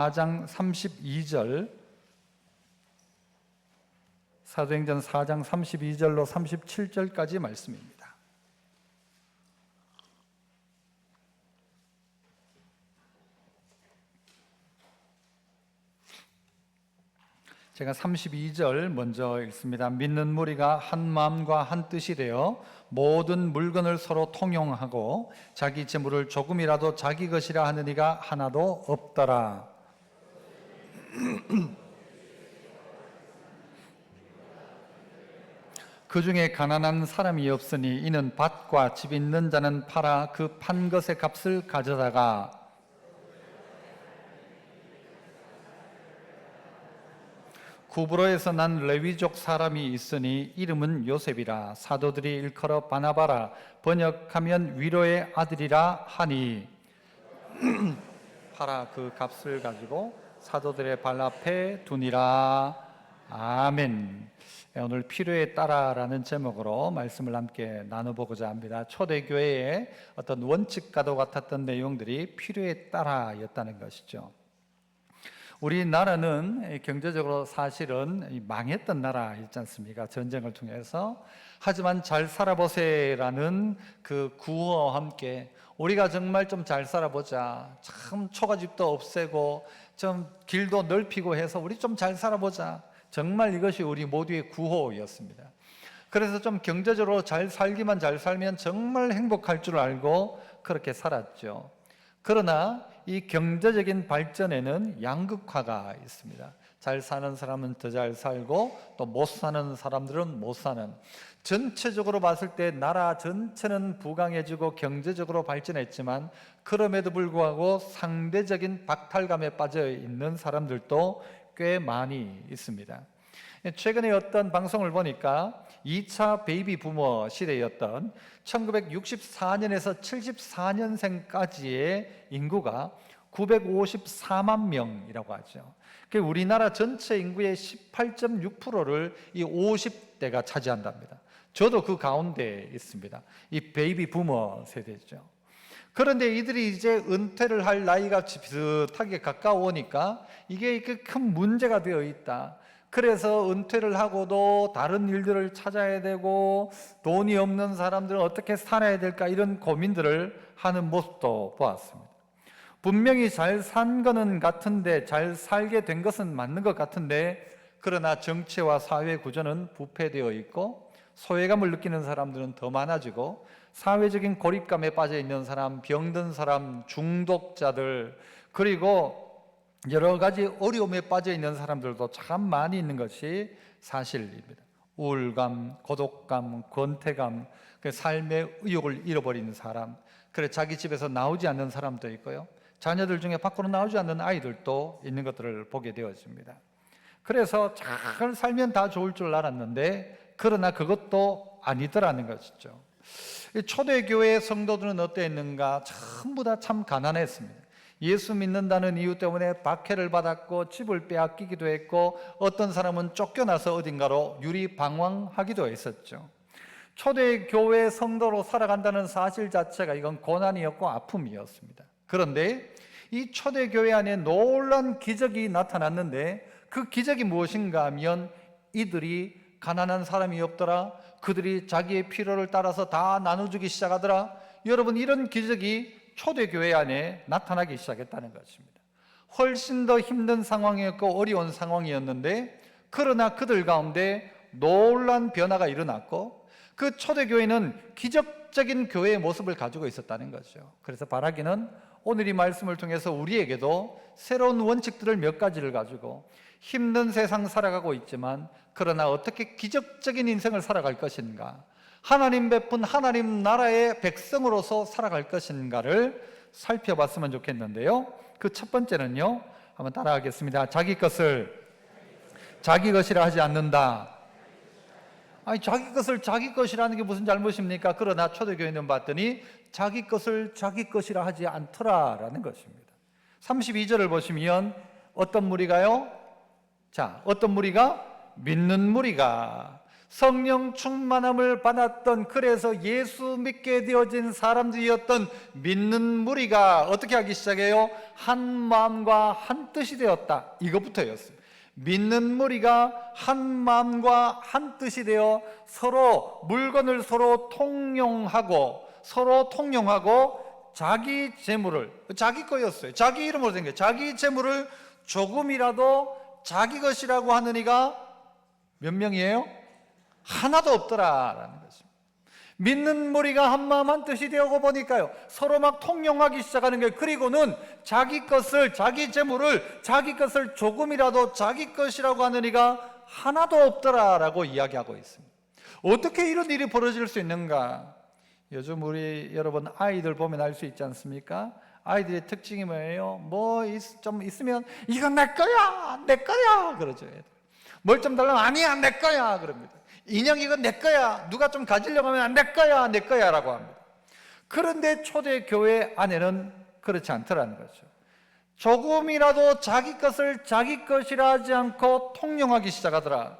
4장 32절, 사도행전 4장 32절로 37절까지 말씀입니다. 제가 32절 먼저 읽습니다. 믿는 무리가 한 마음과 한 뜻이 되어 모든 물건을 서로 통용하고 자기 재물을 조금이라도 자기 것이라 하는 이가 하나도 없더라. 그 중에 가난한 사람이 없으니 이는 밭과 집 있는 자는 팔아 그 판 것의 값을 가져다가 구브로에서 난 레위족 사람이 있으니 이름은 요셉이라. 사도들이 일컬어 바나바라, 번역하면 위로의 아들이라 하니 팔아 그 값을 가지고 사도들의 발 앞에 두니라. 아멘. 오늘 필요에 따라라는 제목으로 말씀을 함께 나눠보고자 합니다. 초대교회의 어떤 원칙과도 같았던 내용들이 필요에 따라였다는 것이죠. 우리나라는 경제적으로 사실은 망했던 나라 있지 않습니까? 전쟁을 통해서. 하지만 잘 살아보세라는 그 구호와 함께 우리가 정말 좀 잘 살아보자, 참 초가집도 없애고 좀 길도 넓히고 해서 우리 좀 잘 살아보자, 정말 이것이 우리 모두의 구호였습니다. 그래서 좀 경제적으로 잘 살기만 잘 살면 정말 행복할 줄 알고 그렇게 살았죠. 그러나 이 경제적인 발전에는 양극화가 있습니다. 잘 사는 사람은 더 잘 살고 또 못 사는 사람들은 못 사는, 전체적으로 봤을 때 나라 전체는 부강해지고 경제적으로 발전했지만 그럼에도 불구하고 상대적인 박탈감에 빠져 있는 사람들도 꽤 많이 있습니다. 최근에 어떤 방송을 보니까 2차 베이비 부머 시대였던 1964년에서 74년생까지의 인구가 954만 명이라고 하죠. 우리나라 전체 인구의 18.6%를 이 50대가 차지한답니다. 저도 그 가운데 있습니다. 이 베이비 부머 세대죠. 그런데 이들이 이제 은퇴를 할 나이가 비슷하게 가까우니까 이게 큰 문제가 되어 있다. 그래서 은퇴를 하고도 다른 일들을 찾아야 되고 돈이 없는 사람들은 어떻게 살아야 될까, 이런 고민들을 하는 모습도 보았습니다. 분명히 잘 산 거는 같은데, 잘 살게 된 것은 맞는 것 같은데, 그러나 정치와 사회 구조는 부패되어 있고 소외감을 느끼는 사람들은 더 많아지고 사회적인 고립감에 빠져 있는 사람, 병든 사람, 중독자들, 그리고 여러 가지 어려움에 빠져 있는 사람들도 참 많이 있는 것이 사실입니다. 우울감, 고독감, 권태감, 삶의 의욕을 잃어버리는 사람, 그래 자기 집에서 나오지 않는 사람도 있고요, 자녀들 중에 밖으로 나오지 않는 아이들도 있는 것들을 보게 되어집니다. 그래서 잘 살면 다 좋을 줄 알았는데 그러나 그것도 아니더라는 것이죠. 초대교회의 성도들은 어땠는가? 전부 다 참 가난했습니다. 예수 믿는다는 이유 때문에 박해를 받았고 집을 빼앗기기도 했고 어떤 사람은 쫓겨나서 어딘가로 유리방황하기도 했었죠. 초대교회 성도로 살아간다는 사실 자체가 이건 고난이었고 아픔이었습니다. 그런데 이 초대교회 안에 놀라운 기적이 나타났는데 그 기적이 무엇인가 하면 이들이 가난한 사람이 없더라, 그들이 자기의 필요를 따라서 다 나눠주기 시작하더라. 여러분, 이런 기적이 초대교회 안에 나타나기 시작했다는 것입니다. 훨씬 더 힘든 상황이었고 어려운 상황이었는데 그러나 그들 가운데 놀라운 변화가 일어났고 그 초대교회는 기적적인 교회의 모습을 가지고 있었다는 거죠. 그래서 바라기는 오늘 이 말씀을 통해서 우리에게도 새로운 원칙들을 몇 가지를 가지고 힘든 세상 살아가고 있지만 그러나 어떻게 기적적인 인생을 살아갈 것인가, 하나님 베푼 하나님 나라의 백성으로서 살아갈 것인가를 살펴봤으면 좋겠는데요. 그 첫 번째는요, 한번 따라하겠습니다. 자기 것을 자기 것이라 하지 않는다. 아니, 자기 것을 자기 것이라는 게 무슨 잘못입니까? 그러나 초대교회는 봤더니 자기 것을 자기 것이라 하지 않더라라는 것입니다. 32절을 보시면 어떤 무리가요? 자, 어떤 무리가? 믿는 무리가 성령 충만함을 받았던, 그래서 예수 믿게 되어진 사람들이었던 믿는 무리가 어떻게 하기 시작해요? 한 마음과 한 뜻이 되었다. 이것부터였어요. 믿는 무리가 한 마음과 한 뜻이 되어 서로 물건을 서로 통용하고 자기 재물을, 자기 거였어요. 자기 이름으로 된 거예요. 자기 재물을 조금이라도 자기 것이라고 하는 이가 몇 명이에요? 하나도 없더라라는 것입니다. 믿는 무리가 한 마음 한 뜻이 되고 보니까요, 서로 막 통용하기 시작하는 거예요. 그리고는 자기 것을, 자기 재물을, 자기 것을 조금이라도 자기 것이라고 하는 이가 하나도 없더라라고 이야기하고 있습니다. 어떻게 이런 일이 벌어질 수 있는가? 요즘 우리 여러분 아이들 보면 알 수 있지 않습니까? 아이들의 특징이 뭐예요? 좀 있으면 이건 내 거야, 내 거야 그러죠. 뭘 좀 달라면 아니야, 내 거야 그럽니다. 인형 이건 내 거야, 누가 좀 가지려고 하면 내 거야, 내 거야 라고 합니다. 그런데 초대교회 안에는 그렇지 않더라는 거죠. 조금이라도 자기 것을 자기 것이라 하지 않고 통용하기 시작하더라.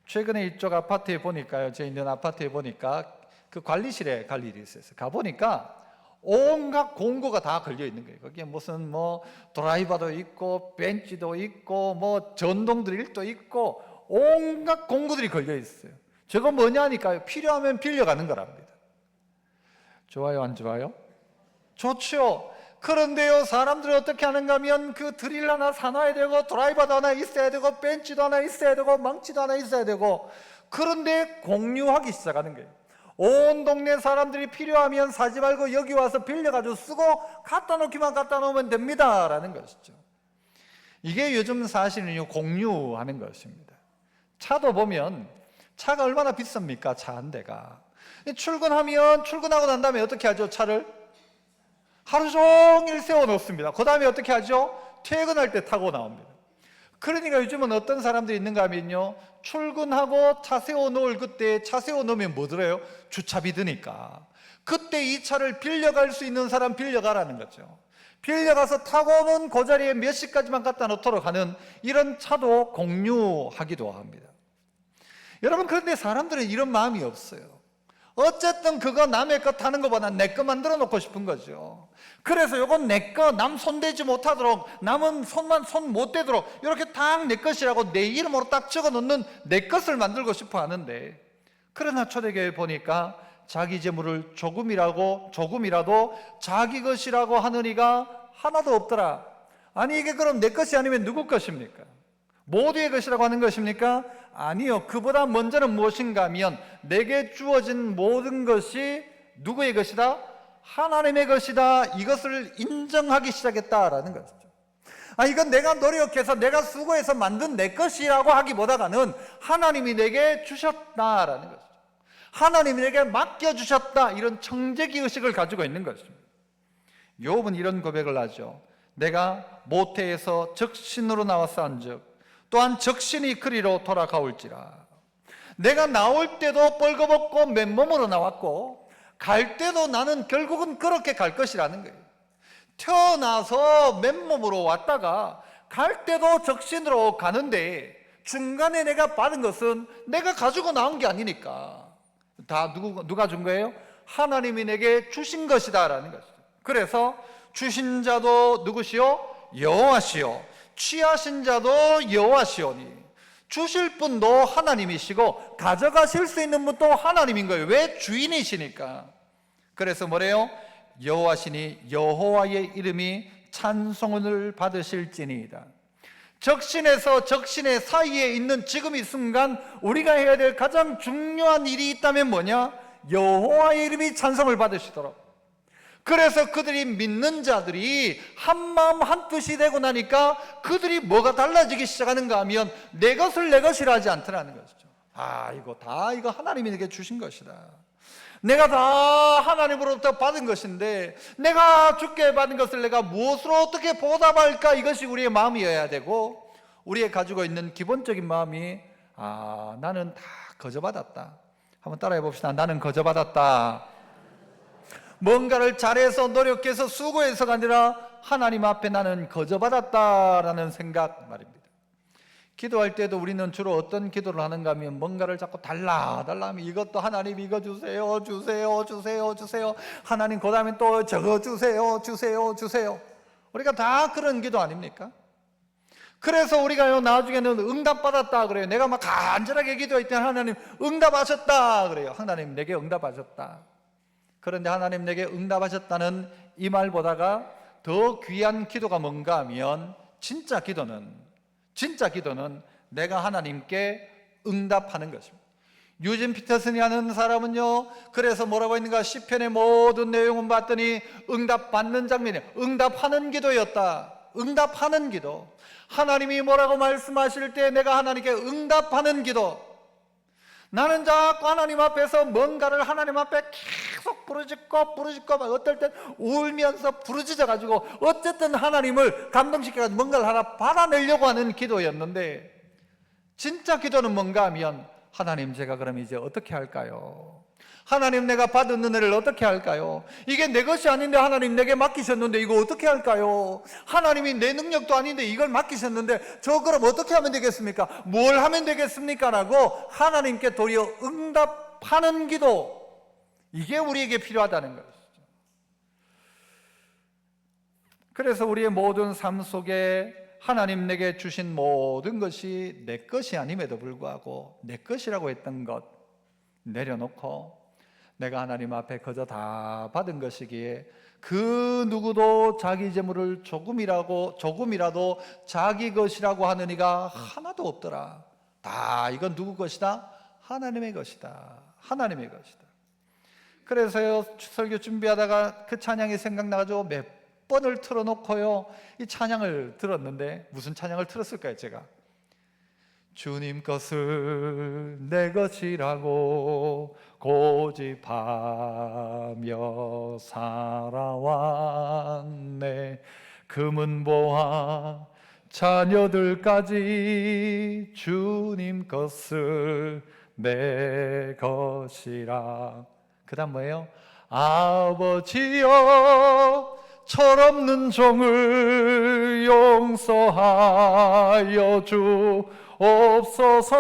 최근에 이쪽 아파트에 보니까요, 제 있는 아파트에 보니까 그 관리실에 갈 일이 있었어요. 가보니까 온갖 공구가 다 걸려 있는 거예요. 거기에 무슨 드라이버도 있고 벤치도 있고 전동드릴도 있고 온갖 공구들이 걸려 있어요. 저거 뭐냐니까요, 필요하면 빌려가는 거랍니다. 좋아요, 안 좋아요? 좋죠. 그런데요, 사람들이 어떻게 하는가 하면 그 드릴 하나 사놔야 되고, 드라이버도 하나 있어야 되고, 벤치도 하나 있어야 되고, 망치도 하나 있어야 되고, 그런데 공유하기 시작하는 거예요. 온 동네 사람들이 필요하면 사지 말고 여기 와서 빌려가지고 쓰고 갖다 놓기만 갖다 놓으면 됩니다 라는 것이죠. 이게 요즘 사실은 공유하는 것입니다. 차도 보면 차가 얼마나 비쌉니까? 차 한 대가. 출근하고 난 다음에 어떻게 하죠? 차를 하루 종일 세워놓습니다. 그 다음에 어떻게 하죠? 퇴근할 때 타고 나옵니다. 그러니까 요즘은 어떤 사람들이 있는가 하면요, 출근하고 차 세워놓을 그때 차 세워놓으면 뭐 들어요? 주차비 드니까 그때 이 차를 빌려갈 수 있는 사람 빌려가라는 거죠. 빌려가서 타고는 그 자리에 몇 시까지만 갖다 놓도록 하는 이런 차도 공유하기도 합니다. 여러분, 그런데 사람들은 이런 마음이 없어요. 어쨌든 그거 남의 거 타는 것보다 내 거 만들어 놓고 싶은 거죠. 그래서 이건 내 거, 남 손대지 못하도록, 남은 손 못 대도록 이렇게 딱 내 것이라고 내 이름으로 딱 적어 놓는 내 것을 만들고 싶어 하는데, 그러나 초대교회 보니까 자기 재물을 조금이라도 자기 것이라고 하는 이가 하나도 없더라. 아니, 이게 그럼 내 것이 아니면 누구 것입니까? 모두의 것이라고 하는 것입니까? 아니요. 그보다 먼저는 무엇인가 하면 내게 주어진 모든 것이 누구의 것이다? 하나님의 것이다. 이것을 인정하기 시작했다라는 것이죠. 이건 내가 노력해서 내가 수고해서 만든 내 것이라고 하기보다는 하나님이 내게 주셨다라는 것이죠. 하나님이 내게 맡겨주셨다, 이런 청재기의식을 가지고 있는 것입니다. 욥은 이런 고백을 하죠. 내가 모태에서 적신으로 나왔사 한즉 또한 적신이 그리로 돌아가올지라. 내가 나올 때도 벌거벗고 맨몸으로 나왔고 갈 때도 나는 결국은 그렇게 갈 것이라는 거예요. 태어나서 맨몸으로 왔다가 갈 때도 적신으로 가는데 중간에 내가 받은 것은 내가 가지고 나온 게 아니니까 다 누가 준 거예요? 하나님이 내게 주신 것이다 라는 것이죠. 그래서 주신 자도 누구시요? 여호와시요, 취하신 자도 여호와시오니, 주실 분도 하나님이시고 가져가실 수 있는 분도 하나님인 거예요. 왜? 주인이시니까. 그래서 뭐래요? 여호와시니 여호와의 이름이 찬송을 받으실지니이다. 적신에서 적신의 사이에 있는 지금 이 순간 우리가 해야 될 가장 중요한 일이 있다면 뭐냐? 여호와의 이름이 찬송을 받으시도록. 그래서 그들이 믿는 자들이 한마음 한뜻이 되고 나니까 그들이 뭐가 달라지기 시작하는가 하면 내 것을 내 것이라 하지 않더라는 것이죠. 이거 하나님이 내게 주신 것이다. 내가 다 하나님으로부터 받은 것인데 내가 주께 받은 것을 내가 무엇으로 어떻게 보답할까? 이것이 우리의 마음이어야 되고, 우리의 가지고 있는 기본적인 마음이 나는 다 거저받았다. 한번 따라해 봅시다. 나는 거저받았다. 뭔가를 잘해서 노력해서 수고해서가 아니라 하나님 앞에 나는 거저받았다라는 생각 말입니다. 기도할 때도 우리는 주로 어떤 기도를 하는가 하면 뭔가를 자꾸 달라 하면 이것도 하나님 이거 주세요, 주세요, 주세요, 주세요. 하나님 그 다음에 또 저거 주세요, 주세요, 주세요. 우리가 다 그런 기도 아닙니까? 그래서 우리가요 나중에는 응답받았다 그래요. 내가 막 간절하게 기도할 때 하나님 응답하셨다 그래요. 하나님 내게 응답하셨다. 그런데 하나님 내게 응답하셨다는 이 말보다가 더 귀한 기도가 뭔가 하면 진짜 기도는 내가 하나님께 응답하는 것입니다. 유진 피터슨이 하는 사람은요, 그래서 뭐라고 했는가? 시편의 모든 내용을 봤더니 응답받는 장면이 응답하는 기도였다. 응답하는 기도. 하나님이 뭐라고 말씀하실 때 내가 하나님께 응답하는 기도. 나는 자꾸 하나님 앞에서 뭔가를 하나님 앞에 계속 부르짖고 어떨 땐 울면서 부르짖어 가지고 어쨌든 하나님을 감동시켜 뭔가를 하나 받아내려고 하는 기도였는데, 진짜 기도는 뭔가 하면 하나님 제가 그럼 이제 어떻게 할까요? 하나님 내가 받은 은혜를 어떻게 할까요? 이게 내 것이 아닌데 하나님 내게 맡기셨는데 이거 어떻게 할까요? 하나님이 내 능력도 아닌데 이걸 맡기셨는데 저 그럼 어떻게 하면 되겠습니까? 뭘 하면 되겠습니까? 라고 하나님께 도리어 응답하는 기도, 이게 우리에게 필요하다는 것이죠. 그래서 우리의 모든 삶 속에 하나님 내게 주신 모든 것이 내 것이 아님에도 불구하고 내 것이라고 했던 것 내려놓고 내가 하나님 앞에 거저 다 받은 것이기에 그 누구도 자기 재물을 조금이라도 자기 것이라고 하는 이가 하나도 없더라. 다 이건 누구 것이다? 하나님의 것이다. 하나님의 것이다. 그래서요 설교 준비하다가 그 찬양이 생각나가지고 몇 번을 틀어놓고요 이 찬양을 들었는데, 무슨 찬양을 틀었을까요? 제가 주님 것을 내 것이라고 고집하며 살아왔네. 금은 보아 자녀들까지 주님 것을 내 것이라. 그 다음 뭐예요? 아버지여 철없는 종을 용서하여 주옵소서.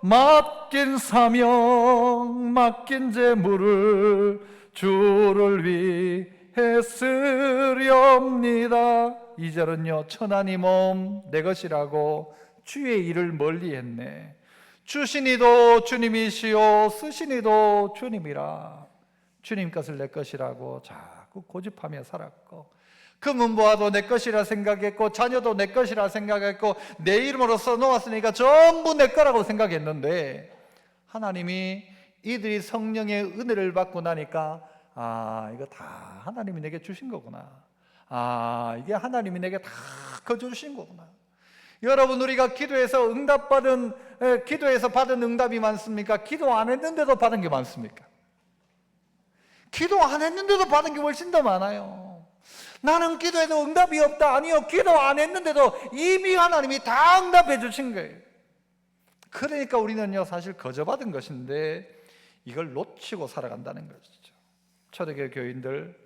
맡긴 사명 맡긴 재물을 주를 위해 쓰렵니다. 2절은요 천하니 몸 내 것이라고 주의 일을 멀리했네. 주시니도 주님이시오 쓰시니도 주님이라. 주님 것을 내 것이라고 자꾸 고집하며 살았고, 금은 보아도 내 것이라 생각했고 자녀도 내 것이라 생각했고 내 이름으로 써놓았으니까 전부 내 거라고 생각했는데, 하나님이 이들이 성령의 은혜를 받고 나니까 이거 다 하나님이 내게 주신 거구나. 이게 하나님이 내게 다 거주신 거구나. 여러분, 우리가 기도해서 받은 응답이 많습니까? 기도 안 했는데도 받은 게 많습니까? 기도 안 했는데도 받은 게 훨씬 더 많아요. 나는 기도해도 응답이 없다. 아니요, 기도 안 했는데도 이미 하나님이 다 응답해 주신 거예요. 그러니까 우리는요 사실 거저 받은 것인데 이걸 놓치고 살아간다는 것이죠. 초대교회 교인들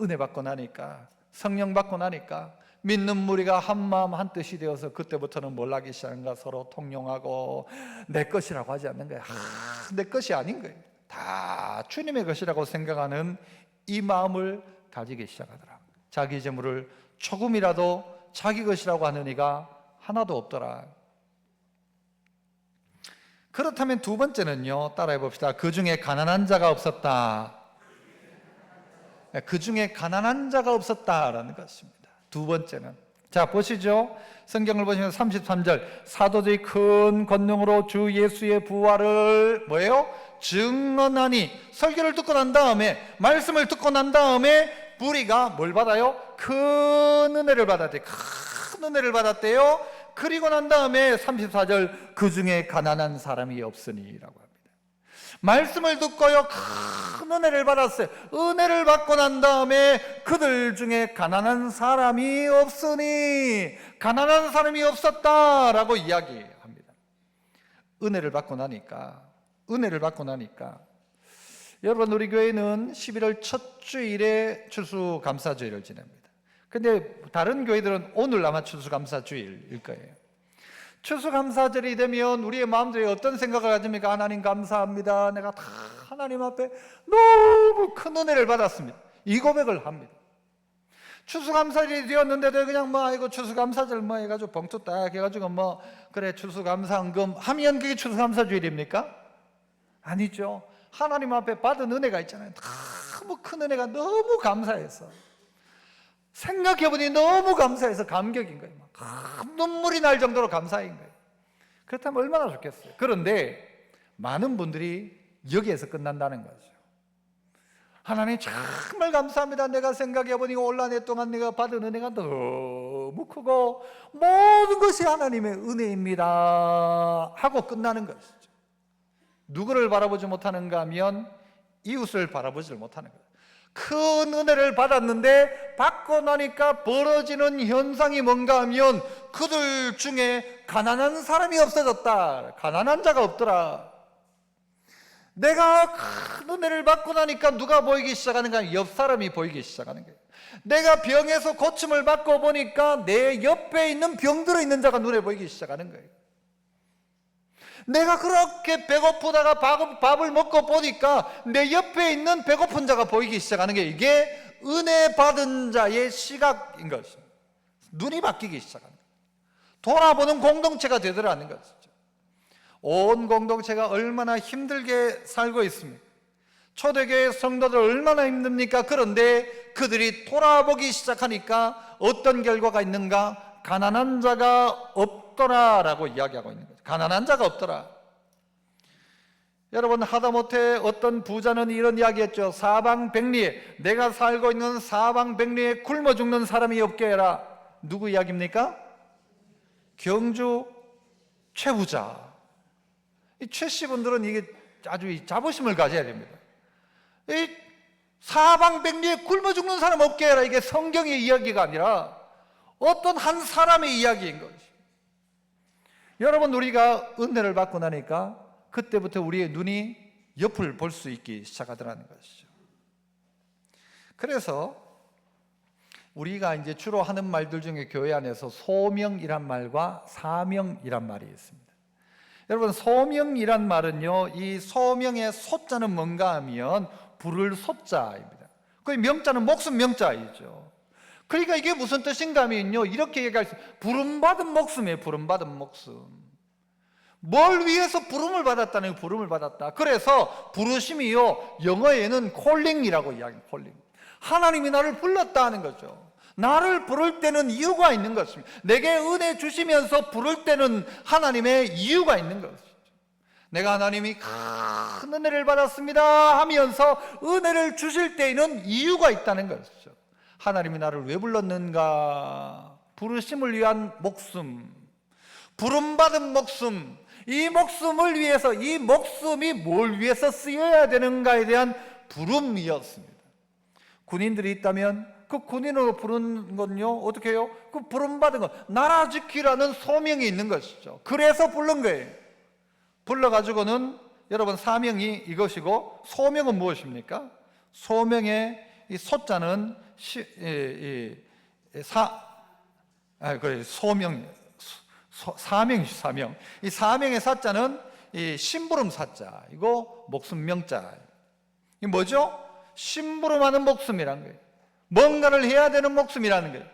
은혜 받고 나니까, 성령 받고 나니까 믿는 무리가 한마음 한뜻이 되어서 그때부터는 뭘 하기 시작한가? 서로 통용하고 내 것이라고 하지 않는 거예요. 내 것이 아닌 거예요. 다 주님의 것이라고 생각하는 이 마음을 가지기 시작하더라. 자기 재물을 조금이라도 자기 것이라고 하는 이가 하나도 없더라. 그렇다면 두 번째는요, 따라해 봅시다. 그 중에 가난한 자가 없었다. 그 중에 가난한 자가 없었다라는 것입니다. 두 번째는, 자 보시죠. 성경을 보시면 33절, 사도들이 큰 권능으로 주 예수의 부활을 뭐예요? 증언하니. 설교를 듣고 난 다음에, 말씀을 듣고 난 다음에 무리가 뭘 받아요? 큰 은혜를 받았대요. 큰 은혜를 받았대요. 그리고 난 다음에 34절, 그 중에 가난한 사람이 없으니라고 합니다. 말씀을 듣고요 큰 은혜를 받았어요. 은혜를 받고 난 다음에 그들 중에 가난한 사람이 없으니, 가난한 사람이 없었다라고 이야기합니다. 은혜를 받고 나니까 여러분, 우리 교회는 11월 첫 주일에 추수감사주일을 지냅니다. 근데 다른 교회들은 오늘 아마 추수감사주일일 거예요. 추수감사절이 되면 우리의 마음속에 어떤 생각을 가집니까? 하나님 감사합니다. 내가 다 하나님 앞에 너무 큰 은혜를 받았습니다. 이 고백을 합니다. 추수감사절이 되었는데도 그냥 아이고 추수감사절 해가지고 봉투 딱 해가지고 그래 추수감사헌금 하면 그게 추수감사주일입니까? 아니죠. 하나님 앞에 받은 은혜가 있잖아요. 너무 큰 은혜가 너무 감사해서 생각해보니 너무 감사해서 감격인 거예요. 눈물이 날 정도로 감사인 거예요. 그렇다면 얼마나 좋겠어요. 그런데 많은 분들이 여기에서 끝난다는 거죠. 하나님 정말 감사합니다. 내가 생각해보니 올 한 해 동안 내가 받은 은혜가 너무 크고 모든 것이 하나님의 은혜입니다 하고 끝나는 것이죠. 누구를 바라보지 못하는가 하면 이웃을 바라보지 못하는 거예요. 큰 은혜를 받았는데 받고 나니까 벌어지는 현상이 뭔가 하면 그들 중에 가난한 사람이 없어졌다. 가난한 자가 없더라. 내가 큰 은혜를 받고 나니까 누가 보이기 시작하는가? 옆 사람이 보이기 시작하는 거예요. 내가 병에서 고침을 받고 보니까 내 옆에 있는 병들어 있는 자가 눈에 보이기 시작하는 거예요. 내가 그렇게 배고프다가 밥을 먹고 보니까 내 옆에 있는 배고픈 자가 보이기 시작하는 게 이게 은혜 받은 자의 시각인 것입니다. 눈이 바뀌기 시작하는 거예요. 돌아보는 공동체가 되더라는 것이죠. 온 공동체가 얼마나 힘들게 살고 있습니까? 초대교회 성도들 얼마나 힘듭니까? 그런데 그들이 돌아보기 시작하니까 어떤 결과가 있는가? 가난한 자가 없더라라고 이야기하고 있는 거죠. 가난한 자가 없더라. 여러분 하다못해 어떤 부자는 이런 이야기했죠. 사방백리에 내가 살고 있는 사방백리에 굶어 죽는 사람이 없게 해라. 누구 이야기입니까? 경주 최부자. 이 최 씨분들은 이게 아주 자부심을 가져야 됩니다. 이 사방백리에 굶어 죽는 사람 없게 해라. 이게 성경의 이야기가 아니라 어떤 한 사람의 이야기인 것이죠. 여러분 우리가 은혜를 받고 나니까 그때부터 우리의 눈이 옆을 볼 수 있기 시작하더라는 것이죠. 그래서 우리가 이제 주로 하는 말들 중에 교회 안에서 소명이란 말과 사명이란 말이 있습니다. 여러분 소명이란 말은요, 이 소명의 소자는 뭔가 하면 부를 소자입니다. 그 명자는 목숨 명자이죠. 그러니까 이게 무슨 뜻인가 하면요, 이렇게 얘기할 수 있어요. 부름받은 목숨이에요. 부름받은 목숨. 뭘 위해서 부름을 받았다는 거예요. 부름을 받았다. 그래서 부르심이요, 영어에는 콜링이라고 이야기해요. 콜링. 하나님이 나를 불렀다 하는 거죠. 나를 부를 때는 이유가 있는 것입니다. 내게 은혜 주시면서 부를 때는 하나님의 이유가 있는 것이죠. 내가 하나님이 큰 은혜를 받았습니다 하면서 은혜를 주실 때에는 이유가 있다는 것이죠. 하나님이 나를 왜 불렀는가? 부르심을 위한 목숨, 부름받은 목숨, 이 목숨을 위해서, 이 목숨이 뭘 위해서 쓰여야 되는가에 대한 부름이었습니다. 군인들이 있다면 그 군인으로 부른 건요, 어떻게 해요? 그 부름받은 것, 나라 지키라는 소명이 있는 것이죠. 그래서 부른 거예요. 불러가지고는 여러분 사명이 이것이고, 소명은 무엇입니까? 소명의 이 소자는 사명이죠, 사명. 이 사명의 사자는 이 심부름 사자, 이거 목숨 명자. 이 뭐죠? 심부름하는 목숨이라는 거예요. 뭔가를 해야 되는 목숨이라는 거예요.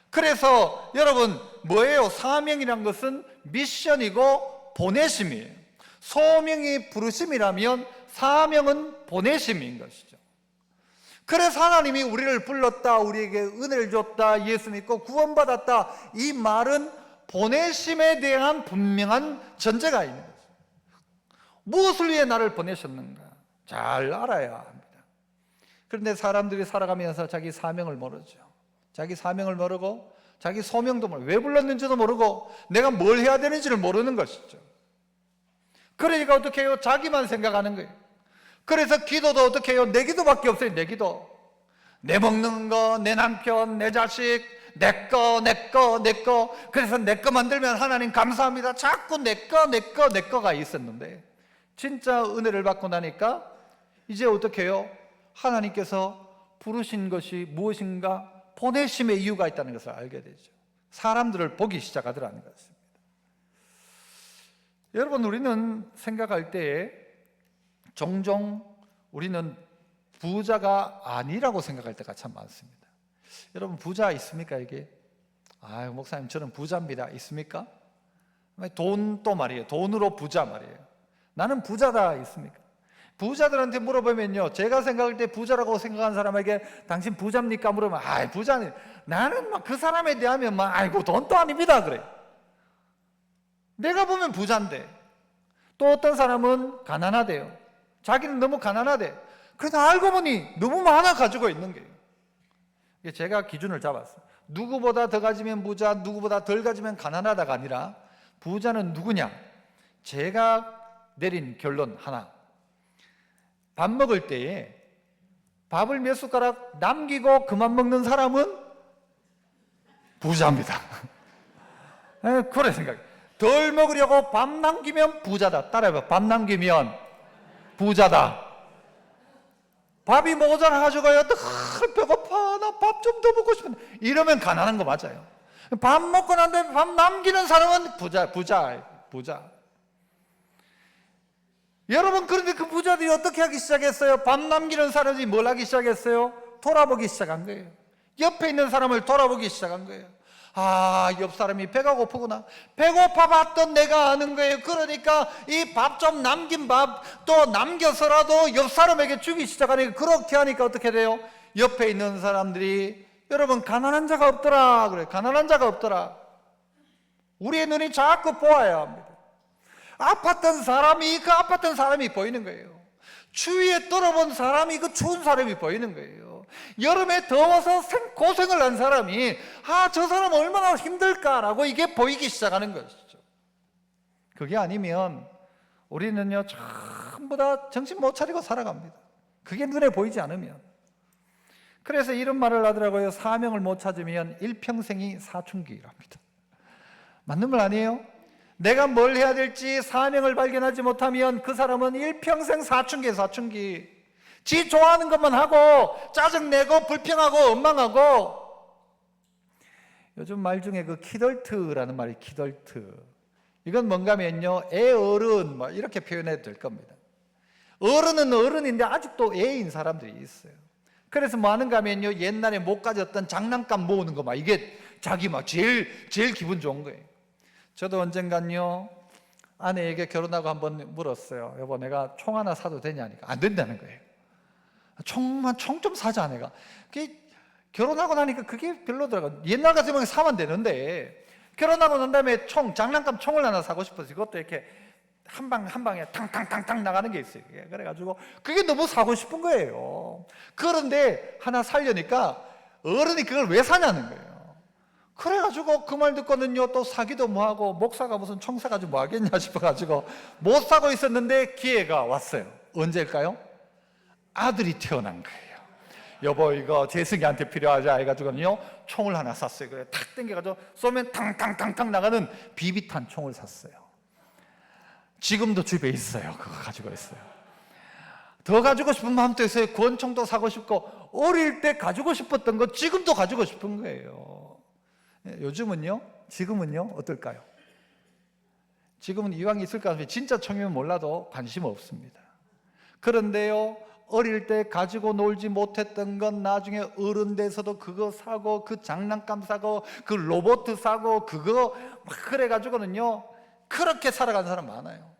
그래서 여러분 뭐예요? 사명이란 것은 미션이고 보내심이에요. 소명이 부르심이라면 사명은 보내심인 것이죠. 그래서 하나님이 우리를 불렀다, 우리에게 은혜를 줬다, 예수 믿고 구원받았다, 이 말은 보내심에 대한 분명한 전제가 있는 거죠. 무엇을 위해 나를 보내셨는가 잘 알아야 합니다. 그런데 사람들이 살아가면서 자기 사명을 모르죠. 자기 사명을 모르고 자기 소명도 모르고 왜 불렀는지도 모르고 내가 뭘 해야 되는지를 모르는 것이죠. 그러니까 어떻게 해요? 자기만 생각하는 거예요. 그래서 기도도 어떻게 해요? 내 기도밖에 없어요. 내 기도. 내 먹는 거, 내 남편, 내 자식, 내 거. 그래서 내 거 만들면 하나님 감사합니다. 자꾸 내 거가 있었는데 진짜 은혜를 받고 나니까 이제 어떻게 해요? 하나님께서 부르신 것이 무엇인가? 보내심의 이유가 있다는 것을 알게 되죠. 사람들을 보기 시작하더라는 것입니다. 여러분, 우리는 생각할 때에 종종 우리는 부자가 아니라고 생각할 때가 참 많습니다. 여러분, 부자 있습니까? 이게 목사님 저는 부자입니다 있습니까? 돈도 말이에요. 돈으로 부자 말이에요. 나는 부자다 있습니까? 부자들한테 물어보면요, 제가 생각할 때 부자라고 생각하는 사람에게 당신 부자입니까? 물으면 부자는, 나는 막 그 사람에 대하면 아이고 돈도 아닙니다 그래. 내가 보면 부자인데. 또 어떤 사람은 가난하대요. 자기는 너무 가난하대. 그래서 알고 보니 너무 많아 가지고 있는 거예요. 제가 기준을 잡았어요. 누구보다 더 가지면 부자, 누구보다 덜 가지면 가난하다가 아니라 부자는 누구냐? 제가 내린 결론 하나. 밥 먹을 때에 밥을 몇 숟가락 남기고 그만 먹는 사람은 부자입니다. 그래 생각해. 덜 먹으려고 밥 남기면 부자다. 따라해봐. 밥 남기면 부자다. 밥이 모자라가지고 배고파, 나 밥 좀 더 먹고 싶은데 이러면 가난한 거 맞아요. 밥 먹고 난 다음에 밥 남기는 사람은 부자. 여러분, 그런데 그 부자들이 어떻게 하기 시작했어요? 밥 남기는 사람들이 뭘 하기 시작했어요? 돌아보기 시작한 거예요. 옆에 있는 사람을 돌아보기 시작한 거예요. 옆 사람이 배가 고프구나. 배고파 봤던 내가 아는 거예요. 그러니까 이 밥 좀 남긴 밥 또 남겨서라도 옆 사람에게 주기 시작하니까, 그렇게 하니까 어떻게 돼요? 옆에 있는 사람들이, 여러분, 가난한 자가 없더라 그래. 가난한 자가 없더라. 우리의 눈이 자꾸 보아야 합니다. 아팠던 사람이 보이는 거예요. 추위에 떨어본 사람이 그 추운 사람이 보이는 거예요. 여름에 더워서 고생을 한 사람이 저 사람 얼마나 힘들까라고 이게 보이기 시작하는 것이죠. 그게 아니면 우리는요 전부 다 정신 못 차리고 살아갑니다. 그게 눈에 보이지 않으면. 그래서 이런 말을 하더라고요. 사명을 못 찾으면 일평생이 사춘기랍니다. 맞는 말 아니에요? 내가 뭘 해야 될지 사명을 발견하지 못하면 그 사람은 일평생 사춘기. 지 좋아하는 것만 하고 짜증내고 불평하고 원망하고. 요즘 말 중에 그 키덜트라는 말이 키덜트. 이건 뭔가 하면요, 애어른 이렇게 표현해도 될 겁니다. 어른은 어른인데 아직도 애인 사람들이 있어요. 그래서 뭐 하는가 하면요, 옛날에 못 가졌던 장난감 모으는 거 이게 자기 제일 기분 좋은 거예요. 저도 언젠간요 아내에게 결혼하고 한번 물었어요. 여보, 내가 총 하나 사도 되냐니까 안 된다는 거예요. 총 좀 사자. 내가 결혼하고 나니까 그게 별로더라고요. 옛날 같으면 사면 되는데, 결혼하고 난 다음에 장난감 총을 하나 사고 싶어서 이것도 이렇게 한 방에 탕탕탕탕 나가는 게 있어요. 그래가지고 그게 너무 사고 싶은 거예요. 그런데 하나 사려니까 어른이 그걸 왜 사냐는 거예요. 그래가지고 그 말 듣고는요, 또 사기도 뭐하고, 목사가 무슨 총 사가지고 뭐 하겠냐 싶어가지고 못 사고 있었는데 기회가 왔어요. 언제일까요? 아들이 태어난 거예요. 여보, 이거 재승이한테 필요하자 해가지고는요 총을 하나 샀어요. 그래 탁 당겨가지고 쏘면 탕탕탕탕 나가는 비비탄 총을 샀어요. 지금도 집에 있어요. 그거 가지고 있어요. 더 가지고 싶은 마음도 있어요. 권총도 사고 싶고, 어릴 때 가지고 싶었던 거 지금도 가지고 싶은 거예요. 요즘은요, 지금은요 어떨까요? 지금은 이왕 있을 것 같아요. 진짜 총이면 몰라도 관심 없습니다. 그런데요, 어릴 때 가지고 놀지 못했던 건 나중에 어른 돼서도 그거 사고, 그 장난감 사고, 그 로봇 사고, 그거 막 그래가지고는요 그렇게 살아가는 사람 많아요.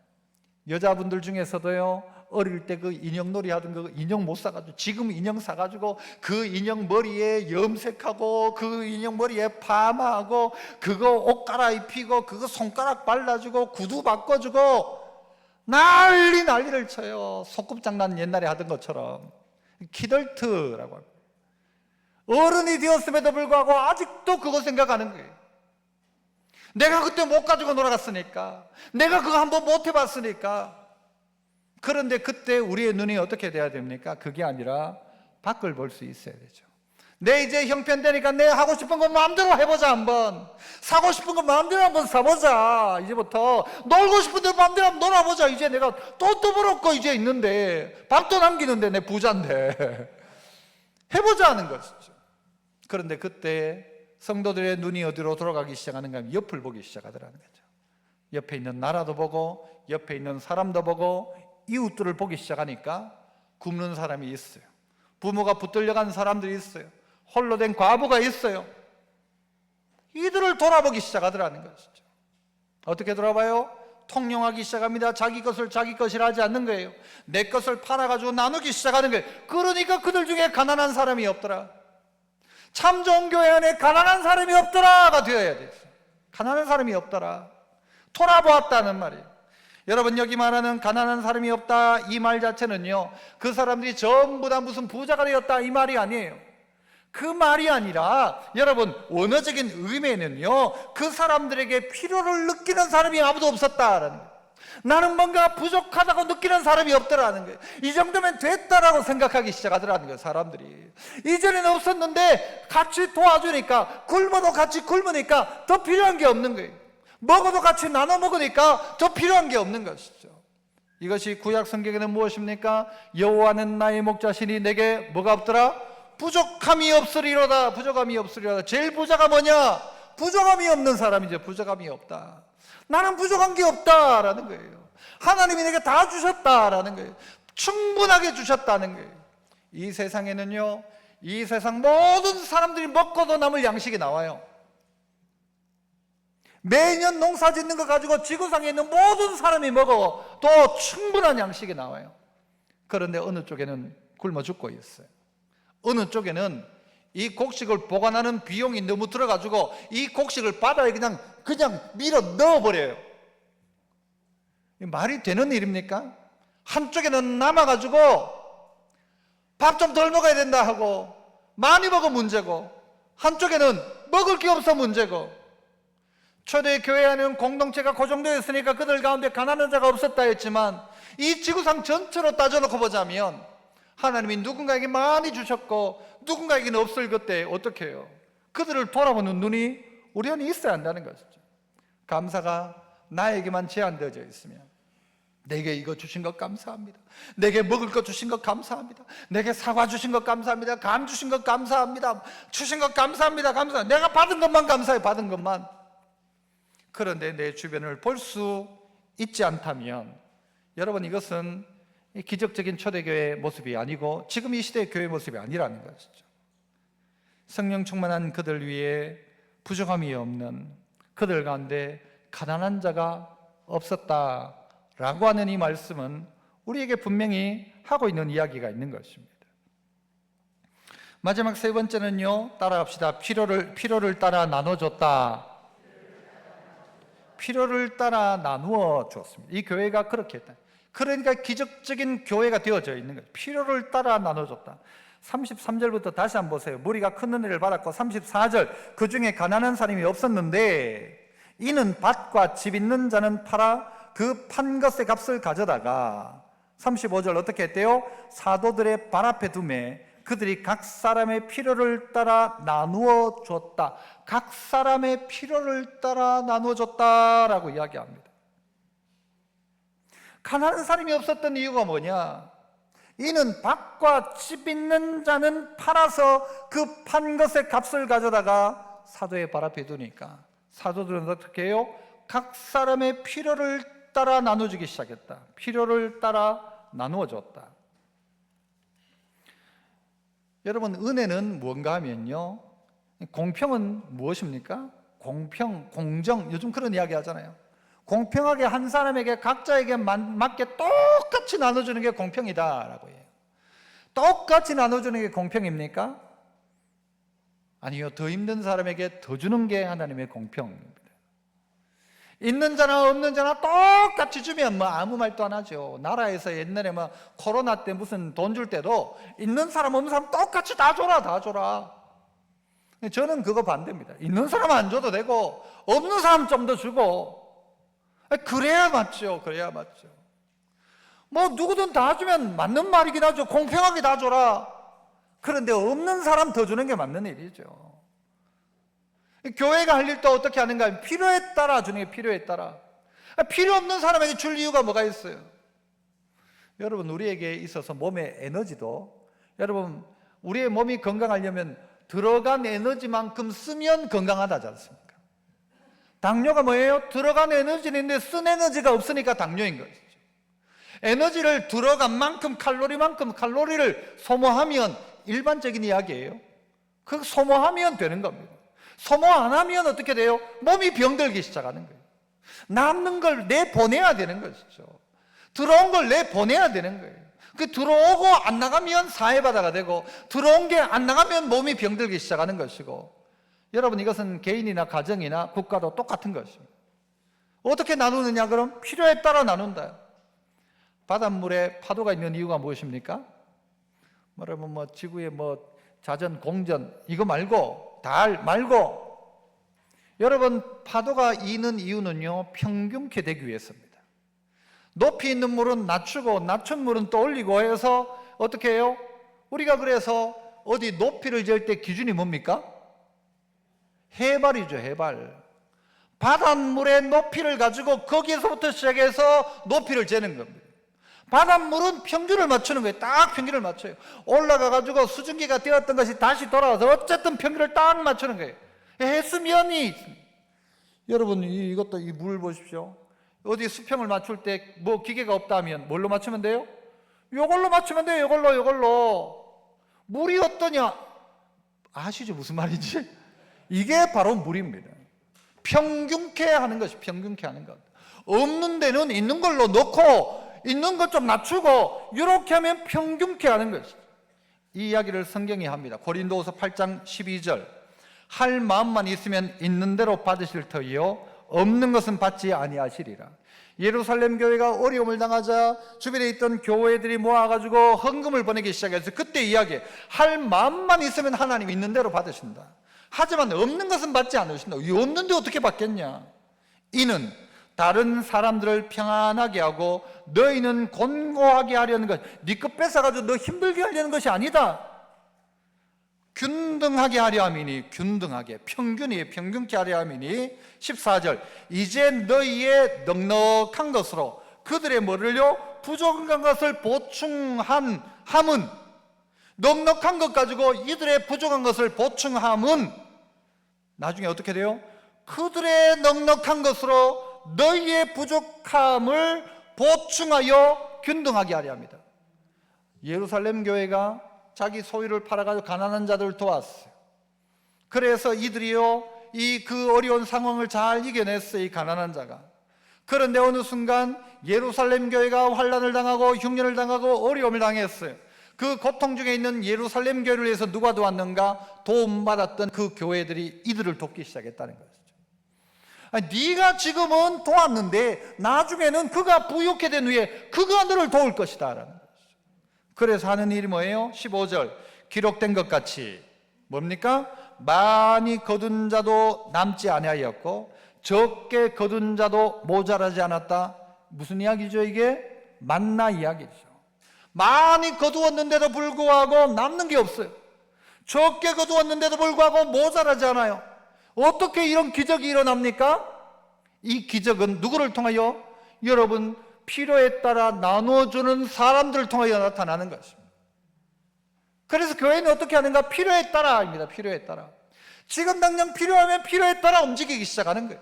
여자분들 중에서도요, 어릴 때 그 인형놀이 하던 거 인형 못 사가지고 지금 인형 사가지고 그 인형 머리에 염색하고 그 인형 머리에 파마하고 그거 옷 갈아입히고 그거 손가락 발라주고 구두 바꿔주고 난리를 쳐요. 소꿉장난 옛날에 하던 것처럼. 키덜트라고 합니다. 어른이 되었음에도 불구하고 아직도 그거 생각하는 거예요. 내가 그때 못 가지고 놀아갔으니까, 내가 그거 한번 못 해봤으니까. 그런데 그때 우리의 눈이 어떻게 돼야 됩니까? 그게 아니라 밖을 볼 수 있어야 되죠. 내 이제 형편되니까 내 하고 싶은 거 마음대로 해보자. 한번 사고 싶은 거 마음대로 한번 사보자. 이제부터 놀고 싶은 대로 마음대로 한번 놀아보자. 이제 내가 돈도 벌었고 이제 있는데, 밥도 남기는데 내 부자인데 해보자 하는 것이죠. 그런데 그때 성도들의 눈이 어디로 돌아가기 시작하는가 하면 옆을 보기 시작하더라는 거죠. 옆에 있는 나라도 보고 옆에 있는 사람도 보고 이웃들을 보기 시작하니까 굶는 사람이 있어요. 부모가 붙들려간 사람들이 있어요. 홀로 된 과부가 있어요. 이들을 돌아보기 시작하더라는 것이죠. 어떻게 돌아봐요? 통용하기 시작합니다. 자기 것을 자기 것이라 하지 않는 거예요. 내 것을 팔아가지고 나누기 시작하는 거예요. 그러니까 그들 중에 가난한 사람이 없더라. 참 좋은 교회 안에 가난한 사람이 없더라가 되어야 돼요. 가난한 사람이 없더라. 돌아보았다는 말이에요. 여러분, 여기 말하는 가난한 사람이 없다 이 말 자체는요, 그 사람들이 전부 다 무슨 부자가 되었다 이 말이 아니에요. 그 말이 아니라 여러분, 원어적인 의미는요, 그 사람들에게 필요를 느끼는 사람이 아무도 없었다라는 거예요. 나는 뭔가 부족하다고 느끼는 사람이 없더라는 거예요. 이 정도면 됐다라고 생각하기 시작하더라는 거예요, 사람들이. 이전에는 없었는데 같이 도와주니까, 굶어도 같이 굶으니까 더 필요한 게 없는 거예요. 먹어도 같이 나눠 먹으니까 더 필요한 게 없는 것이죠. 이것이 구약 성경에는 무엇입니까? 여호와는 나의 목자시니 내게 뭐가 없더라? 부족함이 없으리로다. 부족함이 없으리로다. 제일 부자가 뭐냐? 부족함이 없는 사람이죠. 부족함이 없다. 나는 부족한 게 없다라는 거예요. 하나님이 내게 다 주셨다라는 거예요. 충분하게 주셨다는 거예요. 이 세상에는요, 이 세상 모든 사람들이 먹고도 남을 양식이 나와요. 매년 농사 짓는 거 가지고 지구상에 있는 모든 사람이 먹어도 충분한 양식이 나와요. 그런데 어느 쪽에는 굶어 죽고 있어요. 어느 쪽에는 이 곡식을 보관하는 비용이 너무 들어가지고 이 곡식을 바다에 그냥 밀어 넣어버려요. 말이 되는 일입니까? 한쪽에는 남아가지고 밥 좀 덜 먹어야 된다 하고 많이 먹어 문제고, 한쪽에는 먹을 게 없어 문제고. 초대교회 안에는 공동체가 고정되어 있으니까 그들 가운데 가난한 자가 없었다 했지만, 이 지구상 전체로 따져놓고 보자면 하나님이 누군가에게 많이 주셨고 누군가에게는 없을 그때 어떻게 해요? 그들을 돌아보는 눈이 우리 안에 있어야 한다는 것이죠. 감사가 나에게만 제한되어져 있으면, 내게 이거 주신 것 감사합니다, 내게 먹을 것 주신 것 감사합니다, 내게 사과 주신 것 감사합니다, 감 주신 것 감사합니다, 주신 것 감사합니다, 내가 받은 것만 감사해, 받은 것만. 그런데 내 주변을 볼 수 있지 않다면, 여러분, 이것은 기적적인 초대교회의 모습이 아니고 지금 이 시대의 교회 모습이 아니라는 것이죠. 성령 충만한 그들 위에 부족함이 없는, 그들 가운데 가난한 자가 없었다라고 하는 이 말씀은 우리에게 분명히 하고 있는 이야기가 있는 것입니다. 마지막 세 번째는요, 따라갑시다. 필요를 따라 나눠줬다. 필요를 따라 나누어 주었습니다. 이 교회가 그렇게 했다. 그러니까 기적적인 교회가 되어져 있는 거예요. 필요를 따라 나눠줬다. 33절부터 다시 한번 보세요. 무리가 큰 은혜를 받았고, 34절, 그 중에 가난한 사람이 없었는데 이는 밭과 집 있는 자는 팔아 그 판 것의 값을 가져다가, 35절 어떻게 했대요? 사도들의 발 앞에 두매 그들이 각 사람의 필요를 따라 나누어 줬다. 각 사람의 필요를 따라 나누어 줬다라고 이야기합니다. 가난한 사람이 없었던 이유가 뭐냐? 이는 밭과 집 있는 자는 팔아서 그 판 것의 값을 가져다가 사도의 발 앞에 두니까, 사도들은 어떻게 해요? 각 사람의 필요를 따라 나눠주기 시작했다. 필요를 따라 나누어 줬다. 여러분, 은혜는 뭔가 하면요, 공평은 무엇입니까? 공평, 공정, 요즘 그런 이야기 하잖아요. 공평하게 한 사람에게 각자에게 맞게 똑같이 나눠주는 게 공평이다라고 해요. 똑같이 나눠주는 게 공평입니까? 아니요, 더 힘든 사람에게 더 주는 게 하나님의 공평입니다. 있는 자나 없는 자나 똑같이 주면 뭐 아무 말도 안 하죠. 나라에서 옛날에 뭐 코로나 때 무슨 돈 줄 때도 있는 사람 없는 사람 똑같이 다 줘라, 다 줘라. 저는 그거 반대입니다. 있는 사람 안 줘도 되고 없는 사람 좀 더 주고, 그래야 맞죠. 그래야 맞죠. 뭐 누구든 다 주면 맞는 말이긴 하죠. 공평하게 다 줘라. 그런데 없는 사람 더 주는 게 맞는 일이죠. 교회가 할 일도 어떻게 하는가? 필요에 따라 주는 게, 필요에 따라. 필요 없는 사람에게 줄 이유가 뭐가 있어요? 여러분, 우리에게 있어서 몸의 에너지도, 여러분, 우리의 몸이 건강하려면 들어간 에너지만큼 쓰면 건강하다지 않습니까? 당뇨가 뭐예요? 들어간 에너지는 있는데 쓴 에너지가 없으니까 당뇨인 것이죠. 에너지를 들어간 만큼 칼로리를 소모하면 일반적인 이야기예요. 그 소모하면 되는 겁니다. 소모 안 하면 어떻게 돼요? 몸이 병들기 시작하는 거예요. 남는 걸 내보내야 되는 것이죠. 들어온 걸 내보내야 되는 거예요. 그 들어오고 안 나가면 사회바다가 되고, 들어온 게 안 나가면 몸이 병들기 시작하는 것이고, 여러분, 이것은 개인이나 가정이나 국가도 똑같은 것입니다. 어떻게 나누느냐? 그럼 필요에 따라 나눈다. 바닷물에 파도가 있는 이유가 무엇입니까? 여러분, 지구의 자전, 공전 이거 말고, 달 말고, 여러분, 파도가 있는 이유는요, 평균케 되기 위해서입니다. 높이 있는 물은 낮추고 낮춘 물은 또 올리고 해서 어떻게 해요? 우리가 그래서 어디 높이를 잴 때 기준이 뭡니까? 해발이죠, 해발. 바닷물의 높이를 가지고 거기에서부터 시작해서 높이를 재는 겁니다. 바닷물은 평균을 맞추는 거예요. 딱 평균을 맞춰요. 올라가가지고 수증기가 되었던 것이 다시 돌아와서 어쨌든 평균을 딱 맞추는 거예요. 해수면이, 여러분, 이것도 이 물 보십시오. 어디 수평을 맞출 때 기계가 없다면 뭘로 맞추면 돼요? 이걸로 맞추면 돼요. 이걸로. 물이 어떠냐? 아시죠? 무슨 말인지? 이게 바로 물입니다. 평균케 하는 것이 평균케 하는 것. 없는 데는 있는 걸로 넣고 있는 것 좀 낮추고 이렇게 하면 평균케 하는 것이죠. 이 이야기를 성경이 합니다. 고린도후서 8장 12절. 할 마음만 있으면 있는 대로 받으실 터이요 없는 것은 받지 아니하시리라. 예루살렘 교회가 어려움을 당하자 주변에 있던 교회들이 모아가지고 헌금을 보내기 시작해서 그때 이야기해. 할 마음만 있으면 하나님 있는 대로 받으신다. 하지만 없는 것은 받지 않으신다. 이 없는데 어떻게 받겠냐? 이는 다른 사람들을 평안하게 하고 너희는 곤고하게 하려는 것, 네 것 뺏어가지고 너 힘들게 하려는 것이 아니다. 균등하게 하려 함이니, 균등하게, 평균케 하려 함이니. 14절. 이제 너희의 넉넉한 것으로 그들의 뭐를요? 부족한 것을 보충한 함은, 넉넉한 것 가지고 이들의 부족한 것을 보충함은 나중에 어떻게 돼요? 그들의 넉넉한 것으로 너희의 부족함을 보충하여 균등하게 하려 합니다. 예루살렘 교회가 자기 소유를 팔아가지고 가난한 자들을 도왔어요. 그래서 이들이요, 그 어려운 상황을 잘 이겨냈어요, 이 가난한 자가. 그런데 어느 순간 예루살렘 교회가 환난을 당하고 흉년을 당하고 어려움을 당했어요. 그 고통 중에 있는 예루살렘 교회를 위해서 누가 도왔는가? 도움받았던 그 교회들이 이들을 돕기 시작했다는 것이죠. 네가 지금은 도왔는데 나중에는 그가 부유케 된 후에 그가 너를 도울 것이다 라는 것이죠. 그래서 하는 일이 뭐예요? 15절. 기록된 것 같이 뭡니까? 많이 거둔 자도 남지 아니하였고 적게 거둔 자도 모자라지 않았다. 무슨 이야기죠 이게? 만나 이야기죠. 많이 거두었는데도 불구하고 남는 게 없어요. 적게 거두었는데도 불구하고 모자라지 않아요. 어떻게 이런 기적이 일어납니까? 이 기적은 누구를 통하여? 여러분, 필요에 따라 나눠주는 사람들을 통하여 나타나는 것입니다. 그래서 교회는 어떻게 하는가? 필요에 따라입니다. 필요에 따라. 지금 당장 필요하면 필요에 따라 움직이기 시작하는 거예요.